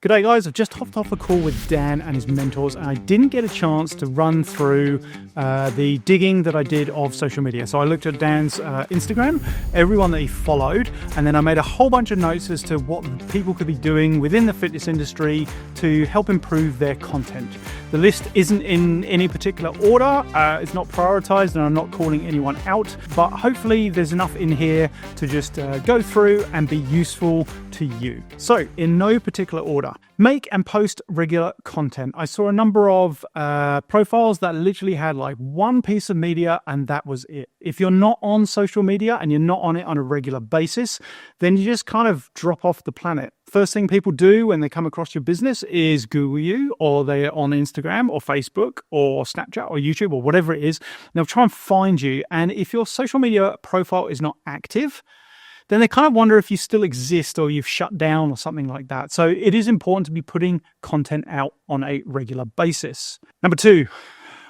G'day guys, I've just hopped off a call with Dan and his mentors and I didn't get a chance to run through the digging that I did of social media. So I looked at Dan's Instagram, everyone that he followed, and then I made a whole bunch of notes as to what people could be doing within the fitness industry to help improve their content. The list isn't in any particular order, it's not prioritized and I'm not calling anyone out, but hopefully there's enough in here to just go through and be useful to you. So in no particular order, make and post regular content. I saw a number of profiles that literally had like one piece of media and that was it. If you're not on social media and you're not on it on a regular basis, then you just kind of drop off the planet. First thing people do when they come across your business is Google you, or they're on Instagram or Facebook or Snapchat or YouTube or whatever it is. They'll try and find you. And if your social media profile is not active, then they kind of wonder if you still exist or you've shut down or something like that. So it is important to be putting content out on a regular basis. Number 2,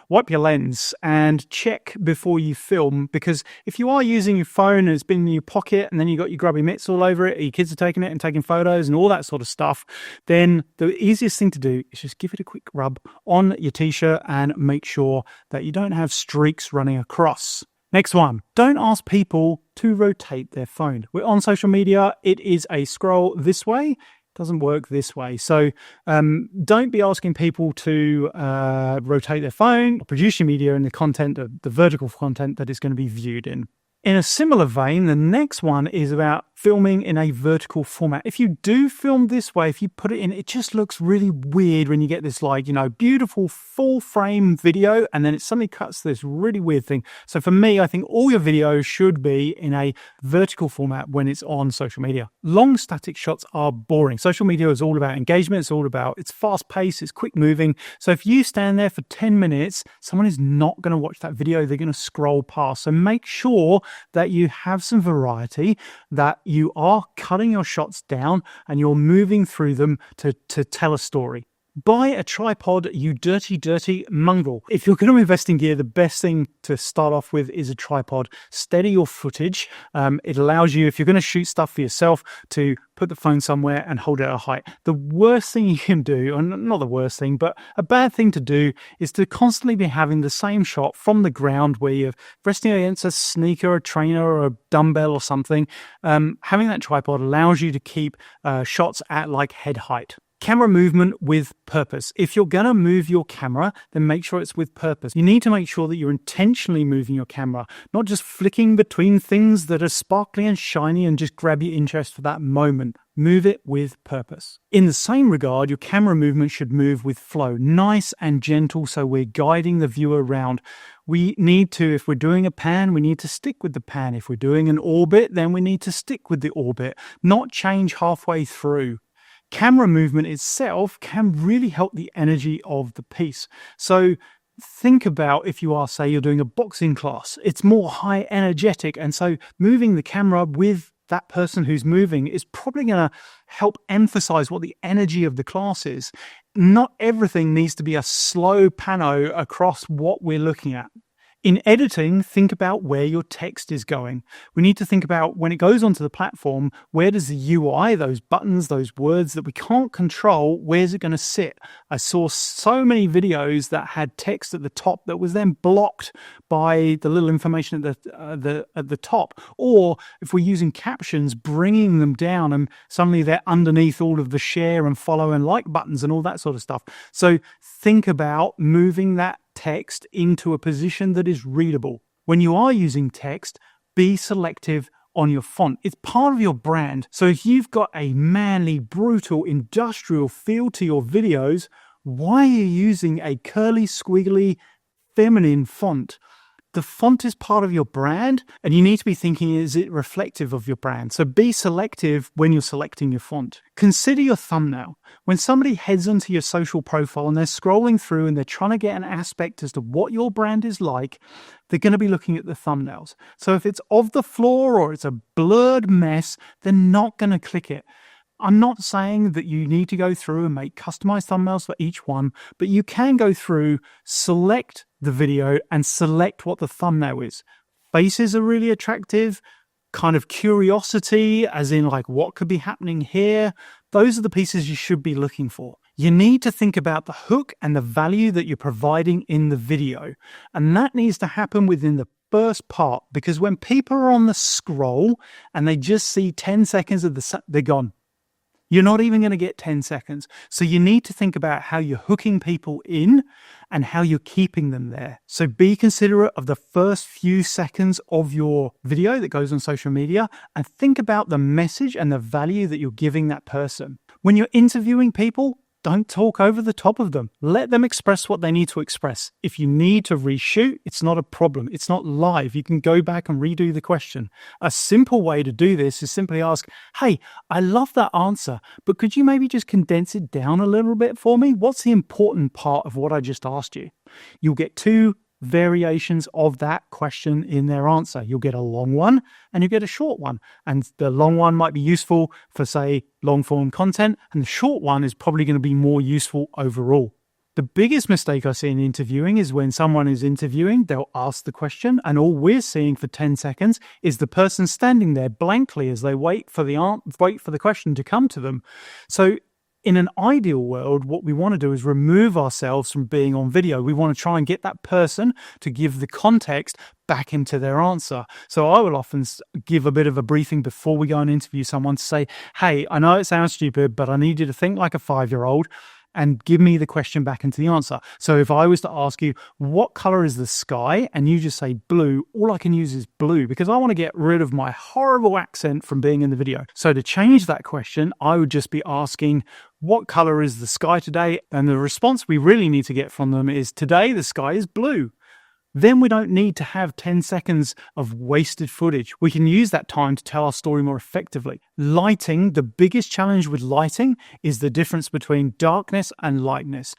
wipe your lens and check before you film, because if you are using your phone and it's been in your pocket and then you got your grubby mitts all over it, or your kids are taking it and taking photos and all that sort of stuff, then the easiest thing to do is just give it a quick rub on your t-shirt and make sure that you don't have streaks running across. Next one, don't ask people to rotate their phone. We're on social media, it is a scroll this way, doesn't work this way. So don't be asking people to rotate their phone or produce your media in the content, the vertical content that is going to be viewed in. In a similar vein, the next one is about filming in a vertical format. If you do film this way, if you put it in, it just looks really weird when you get this beautiful full frame video and then it suddenly cuts to this really weird thing. So for me, I think all your videos should be in a vertical format when it's on social media. Long static shots are boring. Social media is all about engagement. It's fast paced, it's quick moving. So if you stand there for 10 minutes, someone is not going to watch that video. They're going to scroll past. So make sure that you have some variety, that you are cutting your shots down and you're moving through them to tell a story. Buy a tripod, you dirty mongrel. If you're going to invest in gear, the best thing to start off with is a tripod. Steady your footage. It allows you, if you're going to shoot stuff for yourself, to put the phone somewhere and hold it at a height. The worst thing you can do, and not the worst thing, but a bad thing to do, is to constantly be having the same shot from the ground where you're resting against a sneaker, a trainer, or a dumbbell or something. Having that tripod allows you to keep shots at like head height. Camera movement with purpose. If you're going to move your camera, then make sure it's with purpose. You need to make sure that you're intentionally moving your camera, not just flicking between things that are sparkly and shiny and just grab your interest for that moment. Move it with purpose. In the same regard, your camera movement should move with flow, nice and gentle, so we're guiding the viewer around. We need to, if we're doing a pan, we need to stick with the pan. If we're doing an orbit, then we need to stick with the orbit, not change halfway through. Camera movement itself can really help the energy of the piece. So think about if you are, say, you're doing a boxing class, it's more high energetic. And so moving the camera with that person who's moving is probably going to help emphasize what the energy of the class is. Not everything needs to be a slow pano across what we're looking at. In editing, think about where your text is going. We need to think about when it goes onto the platform, where does the UI, those buttons, those words that we can't control, where's it going to sit? I saw so many videos that had text at the top that was then blocked by the little information at the top. Or if we're using captions, bringing them down and suddenly they're underneath all of the share and follow and like buttons and all that sort of stuff. So think about moving that text into a position that is readable. When you are using text, be selective on your font. It's part of your brand. So if you've got a manly, brutal, industrial feel to your videos, why are you using a curly, squiggly, feminine font? The font is part of your brand, and you need to be thinking, is it reflective of your brand? So be selective when you're selecting your font. Consider your thumbnail. When somebody heads onto your social profile and they're scrolling through and they're trying to get an aspect as to what your brand is like, they're going to be looking at the thumbnails. So if it's of the floor or it's a blurred mess, they're not going to click it. I'm not saying that you need to go through and make customized thumbnails for each one, but you can go through, select the video and select what the thumbnail is. Faces are really attractive. kind of curiosity, as in like what could be happening here, Those are the pieces you should be looking for. You need to think about the hook and the value that you're providing in the video. And that needs to happen within the first part, because when people are on the scroll and they just see 10 seconds of they're gone. You're not even going to get 10 seconds. So you need to think about how you're hooking people in and how you're keeping them there. So be considerate of the first few seconds of your video that goes on social media, and think about the message and the value that you're giving that person. When you're interviewing people, don't talk over the top of them. Let them express what they need to express. If you need to reshoot, it's not a problem. It's not live. You can go back and redo the question. A simple way to do this is simply ask, hey, I love that answer, but could you maybe just condense it down a little bit for me? What's the important part of what I just asked you? You'll get 2 variations of that question in their answer. You'll get a long one and you get a short one. And the long one might be useful for, say, long form content, and the short one is probably going to be more useful overall. The biggest mistake I see in interviewing is when someone is interviewing, they'll ask the question, and all we're seeing for 10 seconds is the person standing there blankly as they wait for the question to come to them. So in an ideal world, what we want to do is remove ourselves from being on video. We want to try and get that person to give the context back into their answer. So I will often give a bit of a briefing before we go and interview someone to say, hey, I know it sounds stupid, but I need you to think like a 5-year-old and give me the question back into the answer. So if I was to ask you, what color is the sky? And you just say blue, all I can use is blue, because I want to get rid of my horrible accent from being in the video. So to change that question, I would just be asking, what color is the sky today? And the response we really need to get from them is, today the sky is blue. Then we don't need to have 10 seconds of wasted footage. We can use that time to tell our story more effectively. Lighting, the biggest challenge with lighting is the difference between darkness and lightness.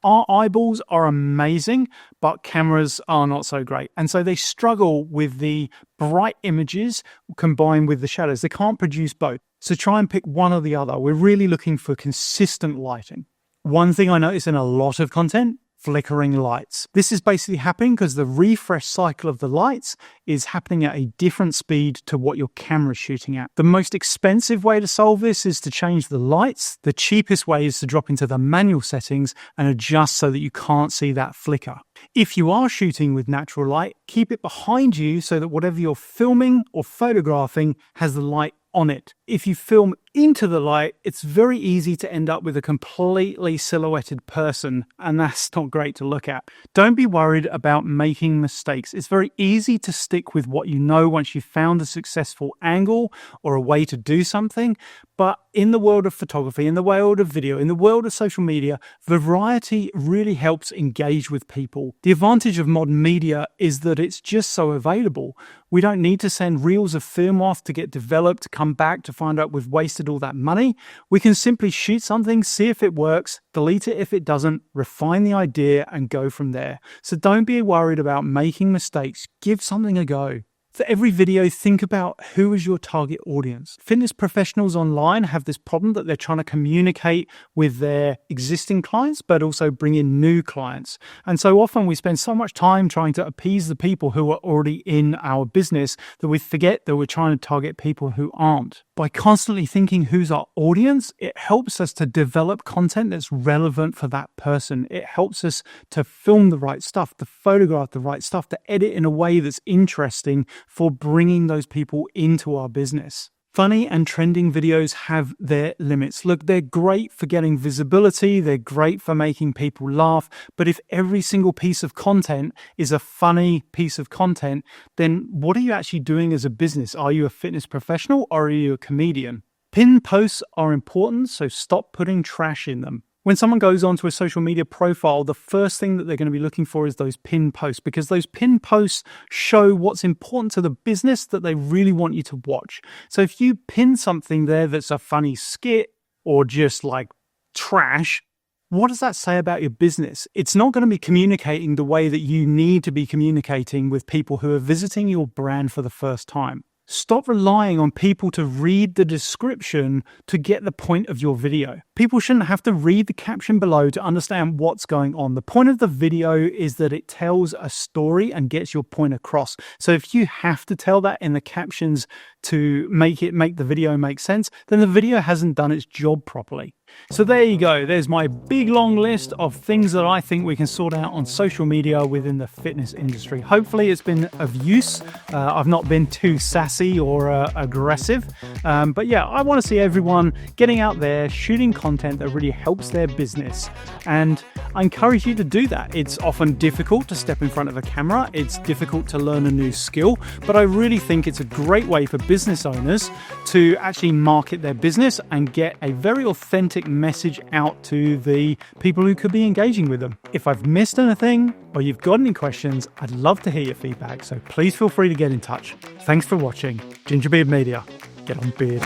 Our eyeballs are amazing, but cameras are not so great. And so they struggle with the bright images combined with the shadows. They can't produce both. So try and pick one or the other. We're really looking for consistent lighting. One thing I notice in a lot of content, flickering lights. This is basically happening because the refresh cycle of the lights is happening at a different speed to what your camera's shooting at. The most expensive way to solve this is to change the lights. The cheapest way is to drop into the manual settings and adjust so that you can't see that flicker. If you are shooting with natural light, keep it behind you so that whatever you're filming or photographing has the light on it. If you film into the light, it's very easy to end up with a completely silhouetted person, and that's not great to look at. Don't be worried about making mistakes. It's very easy to stick with what you know once you've found a successful angle or a way to do something. But in the world of photography, in the world of video, in the world of social media, variety really helps engage with people. The advantage of modern media is that it's just so available. We don't need to send reels of film off to get developed, come back to find out we've wasted all that money. We can simply shoot something, see if it works, delete it if it doesn't, refine the idea and go from there. So don't be worried about making mistakes. Give something a go. For every video, think about who is your target audience. Fitness professionals online have this problem that they're trying to communicate with their existing clients, but also bring in new clients. And so often we spend so much time trying to appease the people who are already in our business that we forget that we're trying to target people who aren't. By constantly thinking who's our audience, it helps us to develop content that's relevant for that person. It helps us to film the right stuff, to photograph the right stuff, to edit in a way that's interesting for bringing those people into our business. Funny and trending videos have their limits. Look, they're great for getting visibility, they're great for making people laugh, but if every single piece of content is a funny piece of content, then what are you actually doing as a business? Are you a fitness professional or are you a comedian? Pinned posts are important, so stop putting trash in them. When someone goes onto a social media profile, the first thing that they're going to be looking for is those pinned posts, because those pinned posts show what's important to the business that they really want you to watch. So if you pin something there that's a funny skit or just like trash, what does that say about your business? It's not going to be communicating the way that you need to be communicating with people who are visiting your brand for the first time. Stop relying on people to read the description to get the point of your video. People shouldn't have to read the caption below to understand what's going on. The point of the video is that it tells a story and gets your point across. So if you have to tell that in the captions to make the video make sense, then the video hasn't done its job properly. So there you go. There's my big long list of things that I think we can sort out on social media within the fitness industry. Hopefully it's been of use. I've not been too sassy or aggressive. But yeah, I want to see everyone getting out there, shooting content that really helps their business. And I encourage you to do that. It's often difficult to step in front of a camera. It's difficult to learn a new skill, but I really think it's a great way for business owners to actually market their business and get a very authentic message out to the people who could be engaging with them. If I've missed anything or you've got any questions, I'd love to hear your feedback, so please feel free to get in touch. Thanks for watching. Gingerbeard Media. Get on beard.